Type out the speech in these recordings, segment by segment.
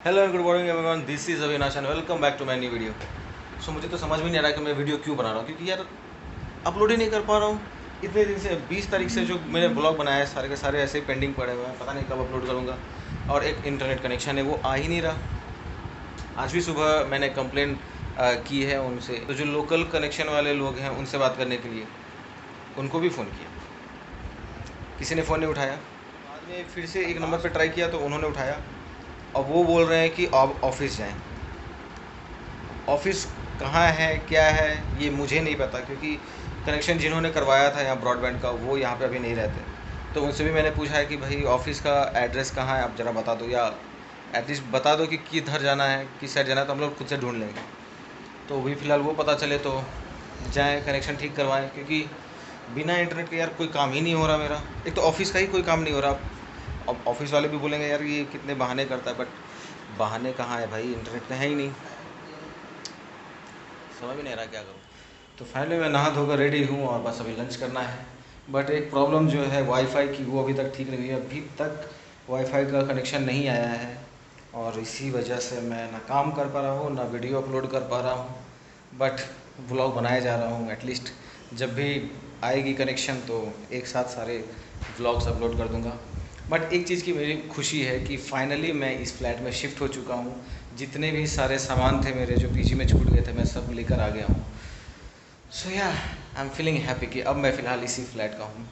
Hello and good morning everyone, this is Avinash and welcome back to my new video. So मुझे तो समझ में नहीं आ रहा कि मैं वीडियो क्यों बना रहा हूँ, क्योंकि यार अपलोड ही नहीं कर पा रहा हूँ। इतने दिन से 20 तारीख से जो मैंने ब्लॉग बनाया है सारे के सारे ऐसे ही पेंडिंग पड़े हुए हैं, पता नहीं कब अपलोड करूँगा। और एक इंटरनेट कनेक्शन है वो आ ही नहीं रहा। आज भी सुबह मैंने कंप्लेन की है उनसे, तो जो लोकल कनेक्शन वाले लोग हैं उनसे बात करने के लिए उनको भी फ़ोन किया, किसी ने फ़ोन नहीं उठाया। बाद में फिर से एक नंबर पर ट्राई किया तो उन्होंने उठाया। अब वो बोल रहे हैं कि आप ऑफिस जाएं। ऑफिस कहाँ है क्या है ये मुझे नहीं पता, क्योंकि कनेक्शन जिन्होंने करवाया था यहाँ ब्रॉडबैंड का वो यहाँ पे अभी नहीं रहते। तो उनसे भी मैंने पूछा है कि भाई ऑफिस का एड्रेस कहाँ है, आप ज़रा बता दो, या एटलीस्ट बता दो कि किधर जाना है, किस साइड जाना है, तो हम लोग खुद से ढूंढ लेंगे। तो अभी फ़िलहाल वो पता चले तो जाएँ कनेक्शन ठीक करवाएँ, क्योंकि बिना इंटरनेट के यार कोई काम ही नहीं हो रहा मेरा। एक तो ऑफिस का ही कोई काम नहीं हो रहा। अब ऑफिस वाले भी बोलेंगे यार ये कितने बहाने करता है, बट बहाने कहाँ है भाई, इंटरनेट तो है ही नहीं। समझ में नहीं आ रहा क्या करूँ। तो फाइनली मैं नहा धोकर रेडी हूँ और बस अभी लंच करना है। बट एक प्रॉब्लम जो है वाईफाई की, वो अभी तक ठीक नहीं हुई है। अभी तक वाईफाई का कनेक्शन नहीं आया है और इसी वजह से मैं ना काम कर पा रहा हूँ ना वीडियो अपलोड कर पा रहा हूँ। बट व्लॉग बनाए जा रहा हूँ। एटलीस्ट जब भी आएगी कनेक्शन तो एक साथ सारे व्लॉग्स अपलोड कर दूँगा। बट एक चीज़ की मेरी खुशी है कि फाइनली मैं इस फ्लैट में शिफ्ट हो चुका हूँ। जितने भी सारे सामान थे मेरे जो पीजी में छूट गए थे, मैं सब लेकर आ गया हूँ। सो या आई एम फीलिंग हैप्पी कि अब मैं फ़िलहाल इसी फ्लैट का हूँ।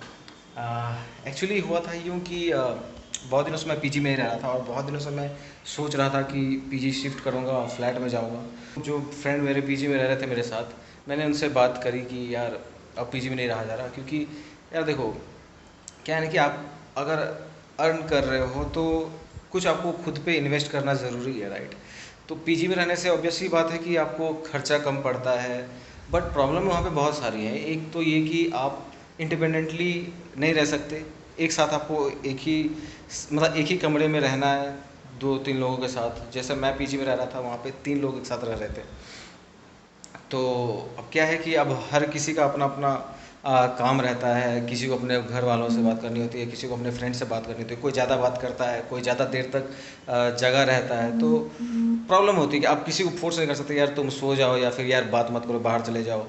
एक्चुअली हुआ था यूँ कि बहुत दिनों से मैं पीजी में ही रह रहा था और बहुत दिनों से मैं सोच रहा था कि पीजी शिफ्ट करूँगा और फ्लैट में जाऊँगा। जो फ्रेंड मेरे पीजी में रह रहे थे मेरे साथ, मैंने उनसे बात करी कि यार अब पीजी में नहीं रहा जा रहा, क्योंकि यार देखो क्या है ना कि आप अगर अर्न कर रहे हो तो कुछ आपको खुद पे इन्वेस्ट करना ज़रूरी है, राइट। तो पीजी में रहने से ऑब्वियस सी बात है कि आपको खर्चा कम पड़ता है। बट प्रॉब्लम वहाँ पे बहुत सारी है। एक तो ये कि आप इंडिपेंडेंटली नहीं रह सकते। एक साथ आपको एक ही कमरे में रहना है 2-3 लोगों के साथ। जैसे मैं पीजी में रह रहा था, वहाँ पे 3 लोग एक साथ रह रहे थे। तो अब क्या है कि अब हर किसी का अपना अपना काम रहता है। किसी को अपने घर वालों से बात करनी होती है, किसी को अपने फ्रेंड से बात करनी होती है, कोई ज़्यादा बात करता है, कोई ज़्यादा देर तक जगह रहता है। तो प्रॉब्लम होती है कि आप किसी को फोर्स नहीं कर सकते यार तुम सो जाओ, या फिर यार बात मत करो, बाहर चले जाओ।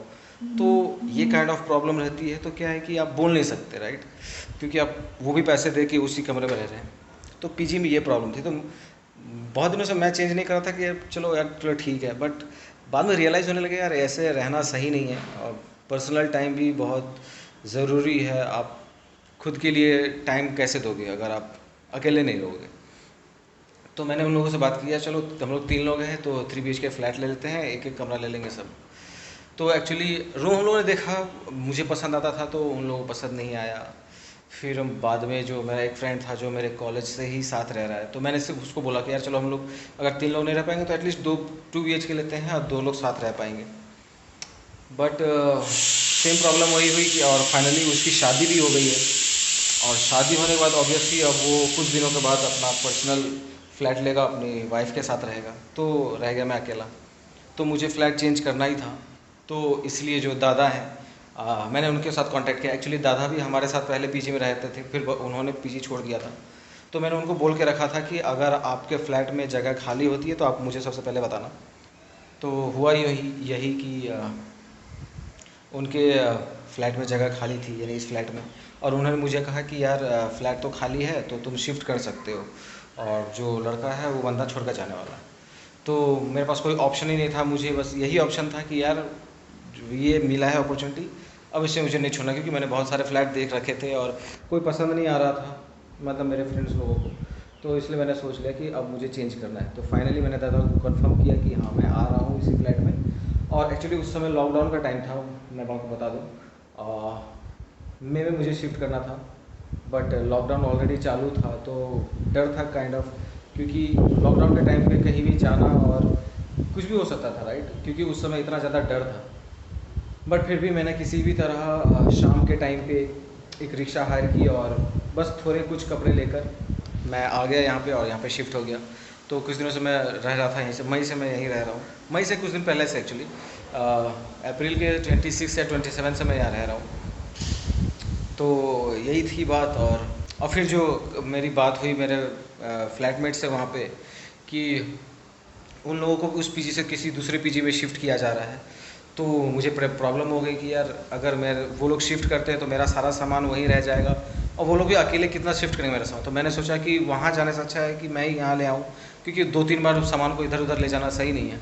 तो ये काइंड ऑफ प्रॉब्लम रहती है। तो क्या है कि आप बोल नहीं सकते, राइट, क्योंकि आप वो भी पैसे दे के उसी कमरे में रह रहे हैं। तो पीजी में ये प्रॉब्लम थी। तो बहुत दिनों से मैं चेंज नहीं कर रहा था कि यार चलो ठीक है। बट बाद में रियलाइज़ होने लगे यार ऐसे रहना सही नहीं है, और पर्सनल टाइम भी बहुत ज़रूरी है। आप खुद के लिए टाइम कैसे दोगे अगर आप अकेले नहीं रहोगे। तो मैंने उन लोगों से बात किया, चलो हम लोग 3 लोग हैं तो 3 BHK फ्लैट ले लेते हैं, एक एक कमरा ले लेंगे सब। तो एक्चुअली रूम हम लोगों ने देखा, मुझे पसंद आता था तो उन लोगों को पसंद नहीं आया। फिर हम बाद में, जो मेरा एक फ्रेंड था जो मेरे कॉलेज से ही साथ रह रहा है, तो मैंने सिर्फ उसको बोला कि यार चलो हम लोग अगर 3 लोग नहीं रह पाएंगे तो एटलीस्ट 2 BHK लेते हैं और 2 लोग साथ रह पाएंगे। बट सेम प्रॉब्लम वही हुई कि और फाइनली उसकी शादी भी हो गई है। और शादी होने के बाद ऑब्वियसली अब वो कुछ दिनों के बाद अपना पर्सनल फ्लैट लेगा, अपनी वाइफ के साथ रहेगा, तो रह गया मैं अकेला। तो मुझे फ़्लैट चेंज करना ही था। तो इसलिए जो दादा हैं, मैंने उनके साथ कांटेक्ट किया। एक्चुअली दादा भी हमारे साथ पहले पीजी में रहते थे, फिर उन्होंने पीजी छोड़ दिया था। तो मैंने उनको बोल के रखा था कि अगर आपके फ़्लैट में जगह खाली होती है तो आप मुझे सबसे पहले बताना। तो हुआ यही कि उनके फ़्लैट में जगह खाली थी, यानी इस फ्लैट में। और उन्होंने मुझे कहा कि यार फ़्लैट तो खाली है तो तुम शिफ्ट कर सकते हो, और जो लड़का है वो बंदा छोड़ कर जाने वाला है। तो मेरे पास कोई ऑप्शन ही नहीं था, मुझे बस यही ऑप्शन था कि यार ये मिला है अपॉर्चुनिटी, अब इससे मुझे नहीं छोड़ना, क्योंकि मैंने बहुत सारे फ्लैट देख रखे थे और कोई पसंद नहीं आ रहा था, मतलब मेरे फ्रेंड्स लोगों को। तो इसलिए मैंने सोच लिया कि अब मुझे चेंज करना है। तो फाइनली मैंने दादा को कंफर्म किया कि हाँ मैं आ रहा हूँ इसी फ्लैट में। और एक्चुअली उस समय लॉकडाउन का टाइम था, मैं आपको बता दूँ, मई में मुझे शिफ्ट करना था। बट लॉकडाउन ऑलरेडी चालू था, तो डर था काइंड ऑफ, क्योंकि लॉकडाउन के टाइम पे कहीं भी जाना और कुछ भी हो सकता था, राइट, क्योंकि उस समय इतना ज़्यादा डर था। बट फिर भी मैंने किसी भी तरह शाम के टाइम पे एक रिक्शा हायर की और बस थोड़े कुछ कपड़े लेकर मैं आ गया यहाँ पे, और यहाँ पे शिफ्ट हो गया। तो कुछ दिनों से मैं रह रहा था यहीं से, मई से मैं यहीं रह रहा हूँ। मई से कुछ दिन पहले से एक्चुअली, अप्रैल के 26 या 27 से मैं यहाँ रह रहा हूँ। तो यही थी बात। और फिर जो मेरी बात हुई मेरे फ्लैटमेट से वहाँ पे, कि उन लोगों को उस पीजी से किसी दूसरे पीजी में शिफ्ट किया जा रहा है। तो मुझे प्रॉब्लम हो गई कि यार अगर मैं वो लोग शिफ्ट करते हैं तो मेरा सारा सामान वहीं रह जाएगा, और वो लोग भी अकेले कितना शिफ्ट करेंगे मेरा सामान। तो मैंने सोचा कि वहाँ जाने से अच्छा है कि मैं ही यहाँ ले आऊँ, क्योंकि 2-3 बार सामान को इधर उधर ले जाना सही नहीं है।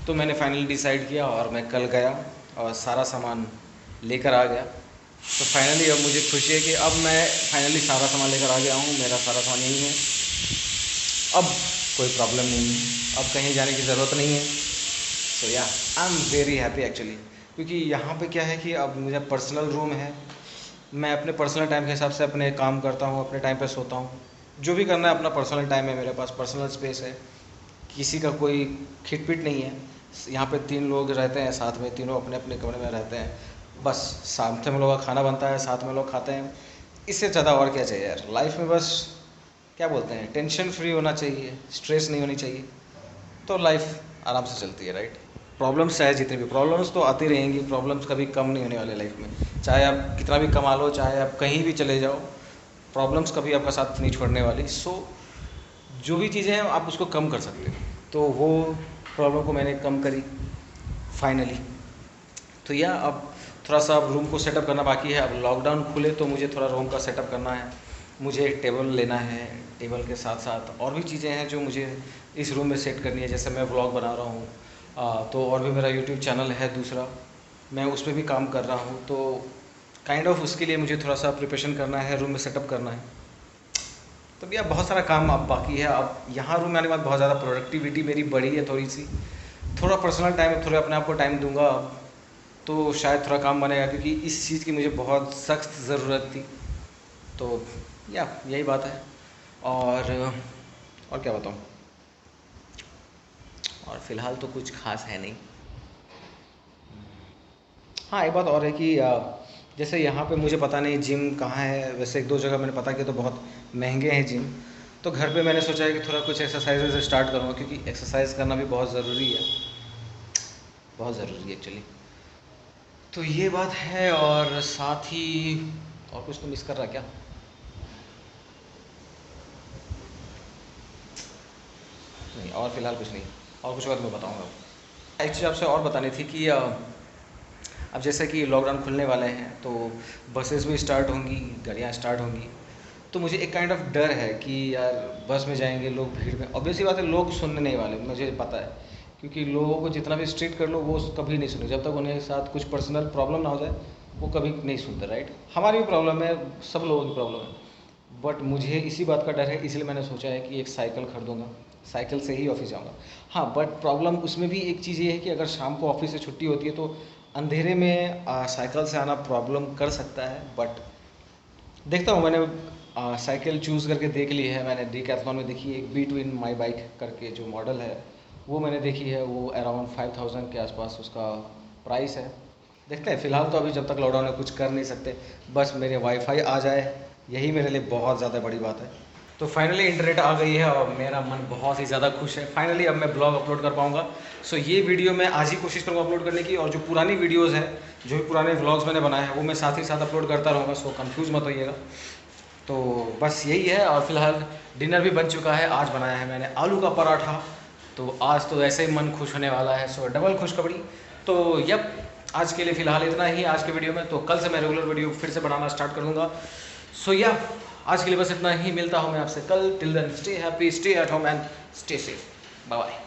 तो मैंने फाइनली डिसाइड किया और मैं कल गया और सारा सामान लेकर आ गया। तो फाइनली अब मुझे खुशी है कि अब मैं फाइनली सारा सामान लेकर आ गया हूँ, मेरा सारा सामान यहीं है, अब कोई प्रॉब्लम नहीं है, अब कहीं जाने की ज़रूरत नहीं है। सो या I am very happy actually, क्योंकि यहाँ पे क्या है कि अब मुझे पर्सनल रूम है, मैं अपने पर्सनल टाइम के हिसाब से अपने काम करता हूँ, अपने टाइम पे सोता हूँ, जो भी करना है अपना पर्सनल टाइम है, मेरे पास पर्सनल स्पेस है, किसी का कोई खिटपिट नहीं है। यहाँ पे 3 लोग रहते हैं साथ में, तीनों अपने अपने कमरे में रहते हैं, बस साथ में लोगों का खाना बनता है, साथ में लोग खाते हैं, इससे ज़्यादा और क्या चाहिए यार लाइफ में। बस क्या बोलते हैं, टेंशन फ्री होना चाहिए, स्ट्रेस नहीं होनी चाहिए, तो लाइफ आराम से चलती है, राइट। प्रॉब्लम्स चाहे जितनी भी प्रॉब्लम्स तो आती रहेंगी, प्रॉब्लम्स कभी कम नहीं होने वाले लाइफ में, चाहे आप कितना भी कमा लो, चाहे आप कहीं भी चले जाओ, प्रॉब्लम्स कभी आपका साथ नहीं छोड़ने वाली। सो जो भी चीज़ें हैं आप उसको कम कर सकते हो, तो वो प्रॉब्लम को मैंने कम करी फाइनली। तो या अब थोड़ा सा अब रूम को सेटअप करना बाकी है। अब लॉकडाउन खुले तो मुझे थोड़ा रूम का सेटअप करना है, मुझे एक टेबल लेना है, टेबल के साथ साथ और भी चीज़ें हैं जो मुझे इस रूम में सेट करनी है। जैसे मैं व्लॉग बना रहा हूँ, तो और भी मेरा यूट्यूब चैनल है दूसरा, मैं उस पर भी काम कर रहा हूँ, तो काइंड ऑफ उसके लिए मुझे थोड़ा सा प्रिपरेशन करना है, रूम में सेटअप करना है। तो भैया बहुत सारा काम अब बाकी है। अब यहाँ रूम में आने के बाद बहुत ज़्यादा प्रोडक्टिविटी मेरी बढ़ी है थोड़ी सी, थोड़ा पर्सनल टाइम, थोड़ा अपने आप को टाइम दूंगा तो शायद थोड़ा काम बनेगा, क्योंकि इस चीज़ की मुझे बहुत सख्त ज़रूरत थी। तो या यही बात है। और क्या बताऊँ, और फ़िलहाल तो कुछ खास है नहीं। हाँ, एक बात और है कि जैसे यहाँ पे मुझे पता नहीं जिम कहाँ है, वैसे 1-2 जगह मैंने पता किया तो बहुत महंगे हैं जिम। तो घर पे मैंने सोचा है कि थोड़ा कुछ एक्सरसाइजेज स्टार्ट करूँगा, क्योंकि एक्सरसाइज करना भी बहुत ज़रूरी है, बहुत ज़रूरी है एक्चुअली। तो ये बात है, और साथ ही और कुछ तो मिस कर रहा क्या? नहीं, और फ़िलहाल कुछ नहीं, और कुछ और मैं बताऊँगा। एक चीज़ आपसे और बतानी थी कि अब जैसे कि लॉकडाउन खुलने वाले हैं तो बसेस भी स्टार्ट होंगी, गाड़ियाँ स्टार्ट होंगी, तो मुझे एक काइंड ऑफ डर है कि यार बस में जाएंगे लोग भीड़ में, ऑब्वियसली बात है लोग सुनने नहीं वाले, मुझे पता है, क्योंकि लोगों को जितना भी स्ट्रिक्ट कर लो वो कभी नहीं सुने, जब तक उन्हें साथ कुछ पर्सनल प्रॉब्लम ना हो जाए वो कभी नहीं सुनते, राइट। हमारी भी प्रॉब्लम है, सब लोगों की प्रॉब्लम है, बट मुझे इसी बात का डर है, इसलिए मैंने सोचा है कि एक साइकिल खरीदूँगा, साइकिल से ही ऑफिस जाऊँगा। हाँ, बट प्रॉब्लम उसमें भी एक चीज़ ये है कि अगर शाम को ऑफिस से छुट्टी होती है तो अंधेरे में साइकिल से आना प्रॉब्लम कर सकता है, बट देखता हूँ। मैंने साइकिल चूज़ करके देख ली है, मैंने डीकैथलॉन में देखी है, एक बिटवीन माई बाइक करके जो मॉडल है वो मैंने देखी है, वो अराउंड 5000 के आसपास उसका प्राइस है। देखते हैं, फ़िलहाल तो अभी जब तक लॉकडाउन है कुछ कर नहीं सकते, बस मेरे वाईफाई आ जाए यही मेरे लिए बहुत ज़्यादा बड़ी बात है। तो फाइनली इंटरनेट आ गई है और मेरा मन बहुत ही ज़्यादा खुश है, फाइनली अब मैं ब्लॉग अपलोड कर पाऊँगा। सो ये वीडियो मैं आज ही कोशिश करूँगा अपलोड करने की, और जो पुरानी वीडियोज़ हैं, जो भी पुराने व्लॉग्स मैंने बनाए हैं वो मैं साथ ही साथ अपलोड करता रहूँगा, सो कंफ्यूज मत होइएगा। तो बस यही है, और फिलहाल डिनर भी बन चुका है, आज बनाया है मैंने आलू का पराठा, तो आज तो ऐसे ही मन खुश होने वाला है, सो डबल खुशखबरी। तो यप, आज के लिए फ़िलहाल इतना ही आज के वीडियो में, तो कल से मैं रेगुलर वीडियो फिर से बनाना स्टार्ट कर दूँगा। सो या आज के लिए बस इतना ही, मिलता हूँ मैं आपसे कल। Till then stay happy, stay at home and stay safe, bye bye.